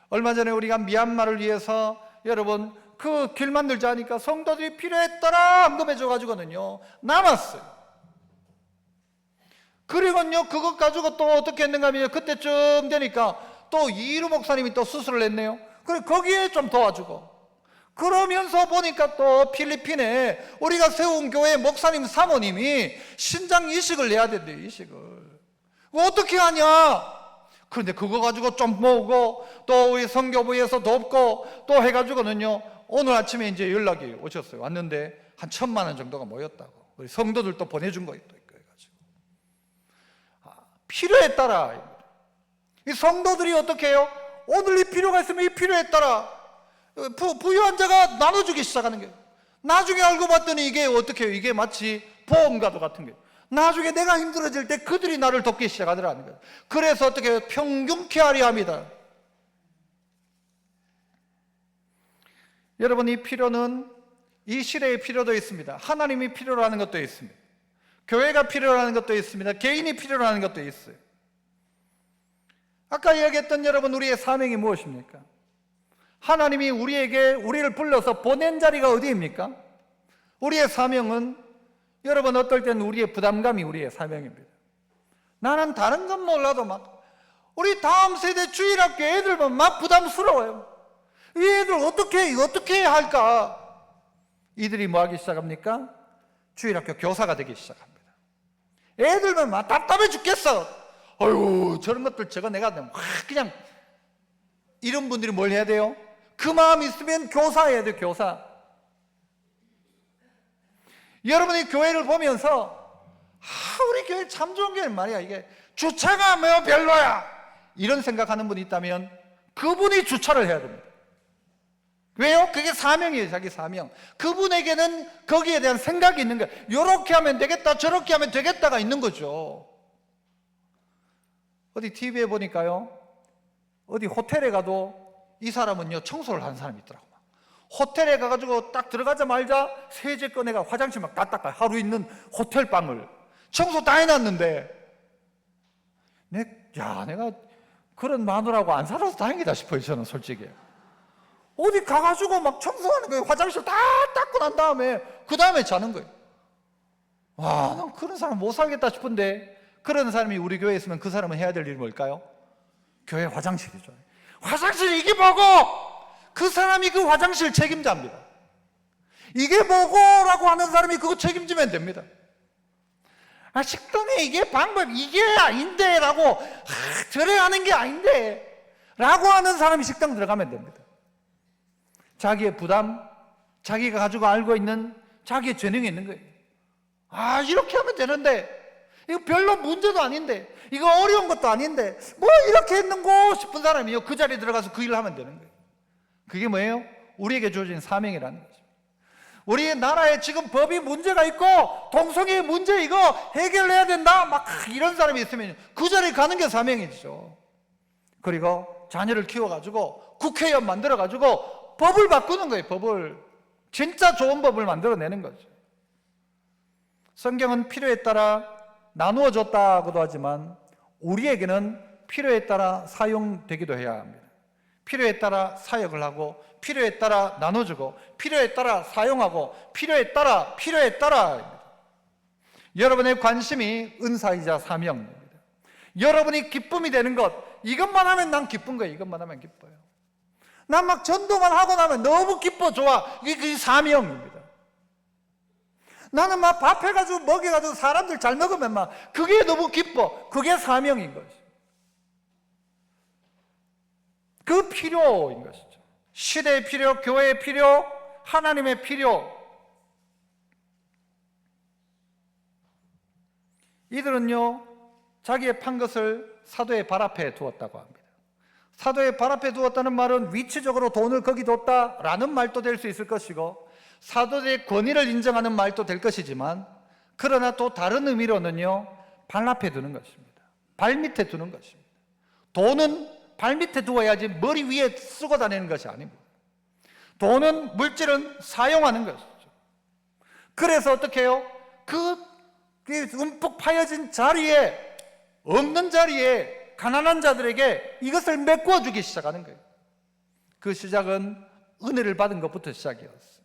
얼마 전에 우리가 미얀마를 위해서 여러분 그 길 만들자 하니까 성도들이 필요에 따라 헌금해 줘가지고는요 남았어요. 그리고요 그것 가지고 또 어떻게 했는가 하면 그때쯤 되니까 또 이루 목사님이 또 수술을 했네요. 그래 거기에 좀 도와주고 그러면서 보니까 또 필리핀에 우리가 세운 교회 목사님 사모님이 신장 이식을 내야 된대요. 이식을 어떻게 하냐? 그런데 그거 가지고 좀 모으고 또 우리 선교부에서 돕고 또 해가지고는요 오늘 아침에 이제 연락이 오셨어요. 왔는데 한 1,000만 원 정도가 모였다고. 우리 성도들도 보내준 거 있고 해가지고 필요에 따라 이 성도들이 어떻게 해요? 오늘 이 필요가 있으면 이 필요에 따라 부유한 자가 나눠주기 시작하는 거예요. 나중에 알고 봤더니 이게 어떻게 해요? 이게 마치 보험과도 같은 거예요. 나중에 내가 힘들어질 때 그들이 나를 돕기 시작하더라는 거예요. 그래서 어떻게 해요? 평균케 하려 합니다. 여러분, 이 필요는 이 시대의 필요도 있습니다. 하나님이 필요로 하는 것도 있습니다. 교회가 필요로 하는 것도 있습니다. 개인이 필요로 하는 것도 있어요. 아까 이야기했던 여러분, 우리의 사명이 무엇입니까? 하나님이 우리를 불러서 보낸 자리가 어디입니까? 우리의 사명은, 여러분, 어떨 때는 우리의 부담감이 우리의 사명입니다. 나는 다른 건 몰라도 우리 다음 세대 주일학교 애들 보면 막 부담스러워요. 이 애들 어떻게 해야 할까? 이들이 뭐 하기 시작합니까? 주일학교 교사가 되기 시작합니다. 애들 보면 막 답답해 죽겠어. 어휴, 저런 것들 저거 내가 그냥. 이런 분들이 뭘 해야 돼요? 그 마음 있으면 교사해야 돼요, 교사. 여러분이 교회를 보면서 우리 교회 참 좋은 교회는 말이야, 이게 주차가 뭐 별로야, 이런 생각하는 분이 있다면 그분이 주차를 해야 됩니다. 왜요? 그게 사명이에요, 자기 사명. 그분에게는 거기에 대한 생각이 있는 거예요. 이렇게 하면 되겠다, 저렇게 하면 되겠다가 있는 거죠. 어디 TV에 보니까요, 어디 호텔에 가도 이 사람은요, 청소를 하는 사람이 있더라고. 호텔에 가가지고 딱 들어가자마자 세제 꺼내가 화장실 막 다 닦아요. 하루 있는 호텔 방을 청소 다 해놨는데, 내가 그런 마누라하고 안 살아서 다행이다 싶어요, 저는 솔직히. 어디 가가지고 막 청소하는 거예요. 화장실 다 닦고 난 다음에 그 다음에 자는 거예요. 와, 난 그런 사람 못 살겠다 싶은데, 그런 사람이 우리 교회에 있으면 그 사람은 해야 될 일이 뭘까요? 교회 화장실이죠. 화장실 이게 뭐고? 그 사람이 그 화장실 책임자입니다. 이게 뭐고라고 하는 사람이 그거 책임지면 됩니다. 식당에 이게 방법, 이게 아닌데 라고, 저래 하는 게 아닌데 라고 하는 사람이 식당 들어가면 됩니다. 자기의 부담, 자기가 가지고 알고 있는 자기의 재능이 있는 거예요. 이렇게 하면 되는데, 이거 별로 문제도 아닌데, 이거 어려운 것도 아닌데 뭐 이렇게 했는고 싶은 사람이요, 그 자리에 들어가서 그 일을 하면 되는 거예요. 그게 뭐예요? 우리에게 주어진 사명이라는 거죠. 우리 나라에 지금 법이 문제가 있고 동성애 문제 이거 해결해야 된다, 막 이런 사람이 있으면 그 자리에 가는 게 사명이죠. 그리고 자녀를 키워가지고 국회의원 만들어가지고 법을 바꾸는 거예요. 법을, 진짜 좋은 법을 만들어내는 거죠. 성경은 필요에 따라 나누어 줬다고도 하지만 우리에게는 필요에 따라 사용되기도 해야 합니다. 필요에 따라 사역을 하고, 필요에 따라 나눠주고, 필요에 따라 사용하고, 필요에 따라 여러분의 관심이 은사이자 사명입니다. 여러분이 기쁨이 되는 것, 이것만 하면 난 기쁜 거예요. 이것만 하면 기뻐요. 난 막 전도만 하고 나면 너무 기뻐, 좋아. 이게 사명입니다. 나는 막 밥 해가지고 먹여가지고 사람들 잘 먹으면 막 그게 너무 기뻐. 그게 사명인 것이죠. 그 필요인 것이죠. 시대의 필요, 교회의 필요, 하나님의 필요. 이들은요, 자기의 판 것을 사도의 발 앞에 두었다고 합니다. 사도의 발 앞에 두었다는 말은 위치적으로 돈을 거기 뒀다라는 말도 될 수 있을 것이고, 사도의 권위를 인정하는 말도 될 것이지만, 그러나 또 다른 의미로는요, 발 앞에 두는 것입니다. 발 밑에 두는 것입니다. 돈은 발 밑에 두어야지 머리 위에 쓰고 다니는 것이 아닙니다. 돈은, 물질은 사용하는 것이죠. 그래서 어떻게 해요? 그 움푹 파여진 자리에, 없는 자리에 가난한 자들에게 이것을 메꾸어 주기 시작하는 거예요. 그 시작은 은혜를 받은 것부터 시작이었어요.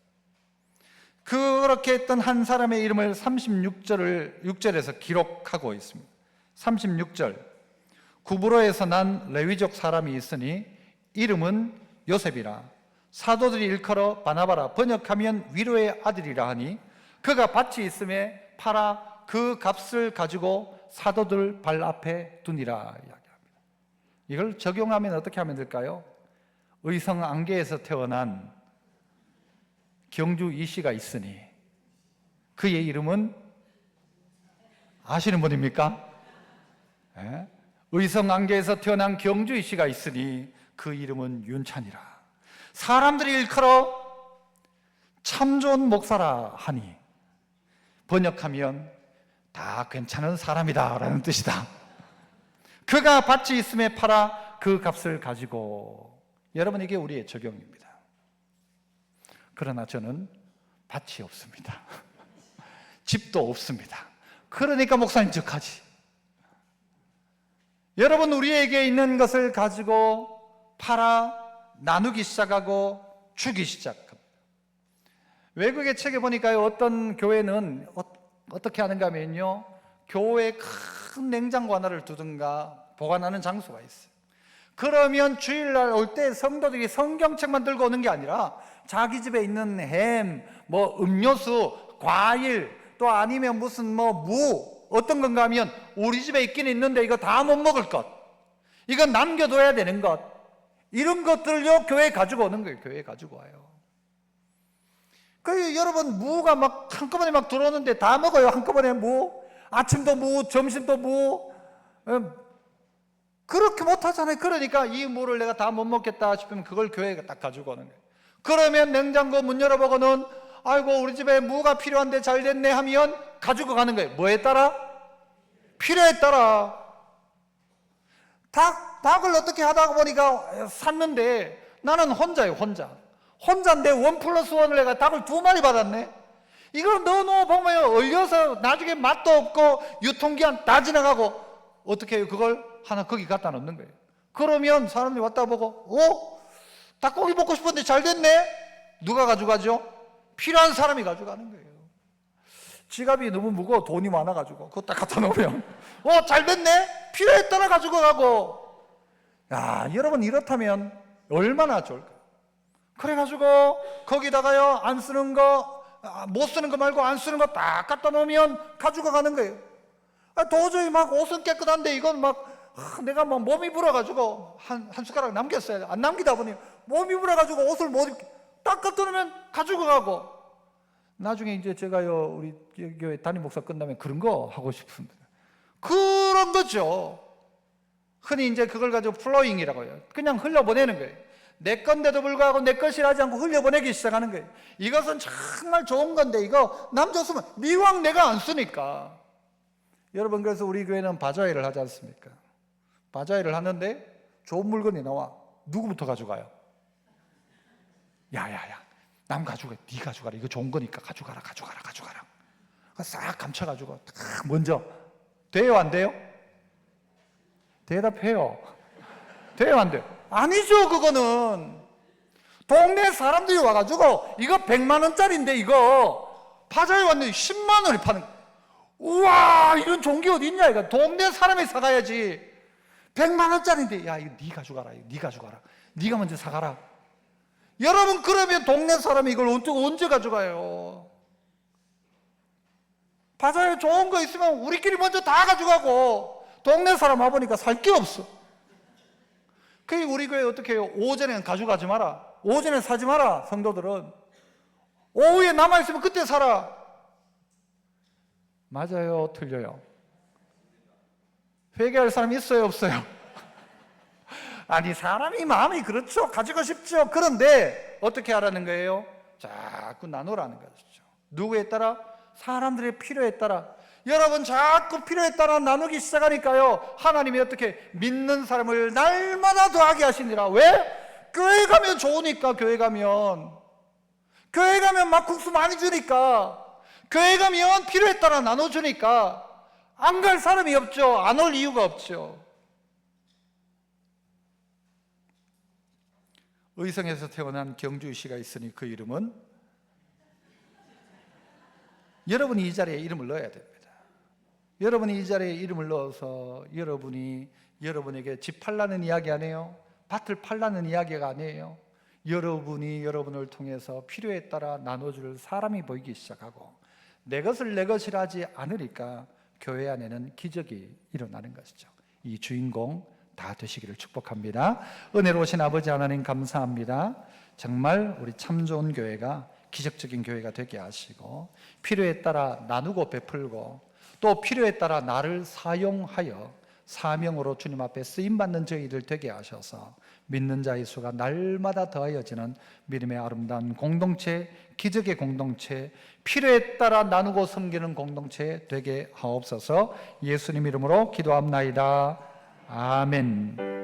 그렇게 했던 한 사람의 이름을 36절에서 기록하고 있습니다. 36절, 구브로에서 난 레위족 사람이 있으니 이름은 요셉이라. 사도들이 일컬어 바나바라, 번역하면 위로의 아들이라 하니 그가 밭이 있음에 팔아 그 값을 가지고 사도들 발 앞에 두니라 이야기합니다. 이걸 적용하면 어떻게 하면 될까요? 의성 안개에서 태어난 경주 이씨가 있으니 그의 이름은 아시는 분입니까? 네? 의성 안개에서 태어난 경주 이씨가 있으니 그 이름은 윤찬이라. 사람들이 일컬어 참 좋은 목사라 하니 번역하면 다 괜찮은 사람이다 라는 뜻이다. 그가 밭이 있음에 팔아 그 값을 가지고. 여러분, 이게 우리의 적용입니다. 그러나 저는 밭이 없습니다. 집도 없습니다. 그러니까 목사님 즉하지. 여러분, 우리에게 있는 것을 가지고 팔아 나누기 시작하고 주기 시작합니다. 외국의 책에 보니까요, 어떤 교회는 어떻게 하는가 하면요, 교회에 큰 냉장고 하나를 두든가 보관하는 장소가 있어요. 그러면 주일날 올 때 성도들이 성경책만 들고 오는 게 아니라 자기 집에 있는 햄, 음료수, 과일, 또 아니면 무슨 무, 어떤 건가 하면 우리 집에 있긴 있는데 이거 다 못 먹을 것, 이건 남겨둬야 되는 것, 이런 것들요 교회에 가지고 오는 거예요. 교회에 가지고 와요. 그 여러분, 무가 막 한꺼번에 막 들어오는데 다 먹어요. 한꺼번에 무, 아침도 무, 점심도 무. 그렇게 못하잖아요. 그러니까 이 무를 내가 다 못 먹겠다 싶으면 그걸 교회에 딱 가지고 오는 거예요. 그러면 냉장고 문 열어보고는 아이고 우리 집에 무가 필요한데 잘 됐네 하면 가지고 가는 거예요. 뭐에 따라? 필요에 따라. 닭을 어떻게 하다가 보니까 샀는데 나는 혼자예요. 혼자인데 1+1을 내가 닭을 2마리 받았네. 이걸 넣어보면 얼려서 나중에 맛도 없고 유통기한 다 지나가고 어떻게 해요? 그걸 하나 거기 갖다 놓는 거예요. 그러면 사람들이 왔다 보고 닭고기 먹고 싶은데 잘 됐네? 누가 가져가죠? 필요한 사람이 가져가는 거예요. 지갑이 너무 무거워 돈이 많아가지고 그거 딱 갖다 놓으면 잘 됐네? 필요에 따라 가지고 가고. 야, 여러분, 이렇다면 얼마나 좋을까요? 그래가지고 거기다가요 안 쓰는 거, 못 쓰는 거 말고 안 쓰는 거 딱 갖다 놓으면 가지고 가는 거예요. 도저히 막 옷은 깨끗한데 이건 내가 몸이 불어가지고 한 숟가락 남겼어요. 안 남기다 보니 몸이 불어가지고 옷을 못 입게 딱 갖다 놓으면 가지고 가고. 나중에 이제 제가요 우리 교회 담임 목사 끝나면 그런 거 하고 싶습니다. 그런 거죠. 흔히 이제 그걸 가지고 플로잉이라고 해요. 그냥 흘려보내는 거예요. 내 건데도 불구하고 내 것이라 하지 않고 흘려보내기 시작하는 거예요. 이것은 정말 좋은 건데 이거 남 줬으면 미왕 내가 안 쓰니까. 여러분, 그래서 우리 교회는 바자회를 하지 않습니까? 바자회를 하는데 좋은 물건이 나와. 누구부터 가져가요? 야야야, 남 가져가. 네 가져가라. 이거 좋은 거니까 가져가라. 싹 감춰가지고 딱 먼저. 돼요 안 돼요? 대답해요. 돼요 안 돼요? 아니죠. 그거는 동네 사람들이 와가지고 이거 100만 원짜리인데 이거 바자회 왔는데 10만 원에 파는. 우와, 이런 좋은 게 어디 있냐. 이거 동네 사람이 사가야지. 100만 원짜리인데 야, 이거 네 가져가라. 네가 먼저 사가라. 여러분, 그러면 동네 사람이 이걸 언제 가져가요? 바자회 좋은 거 있으면 우리끼리 먼저 다 가져가고 동네 사람 와보니까 살 게 없어. 그게 우리 교회 어떻게 해요? 오전에는 가져가지 마라. 오전에 사지 마라. 성도들은 오후에 남아있으면 그때 사라. 맞아요? 틀려요? 회개할 사람이 있어요? 없어요? 아니, 사람이 마음이 그렇죠. 가지고 싶죠. 그런데 어떻게 하라는 거예요? 자꾸 나누라는 것이죠. 누구에 따라? 사람들의 필요에 따라. 여러분, 자꾸 필요에 따라 나누기 시작하니까요 하나님이 어떻게 믿는 사람을 날마다 더하게 하시니라. 왜? 교회 가면 좋으니까. 교회 가면 막 국수 많이 주니까. 교회 가면 필요에 따라 나눠주니까 안 갈 사람이 없죠. 안 올 이유가 없죠. 의성에서 태어난 경주희 씨가 있으니 그 이름은, 여러분이 이 자리에 이름을 넣어야 됩니다. 여러분이 이 자리에 이름을 넣어서 여러분이 여러분에게 집 팔라는 이야기 아니에요. 밭을 팔라는 이야기가 아니에요. 여러분이 여러분을 통해서 필요에 따라 나눠줄 사람이 보이기 시작하고 내 것을 내 것이라 하지 않으니까 교회 안에는 기적이 일어나는 것이죠. 이 주인공 다 되시기를 축복합니다. 은혜로우신 아버지 하나님, 감사합니다. 정말 우리 참 좋은 교회가 기적적인 교회가 되게 하시고 필요에 따라 나누고 베풀고 또 필요에 따라 나를 사용하여 사명으로 주님 앞에 쓰임받는 저희들 되게 하셔서 믿는 자의 수가 날마다 더하여지는 믿음의 아름다운 공동체, 기적의 공동체, 필요에 따라 나누고 섬기는 공동체 되게 하옵소서. 예수님 이름으로 기도합나이다. 아멘.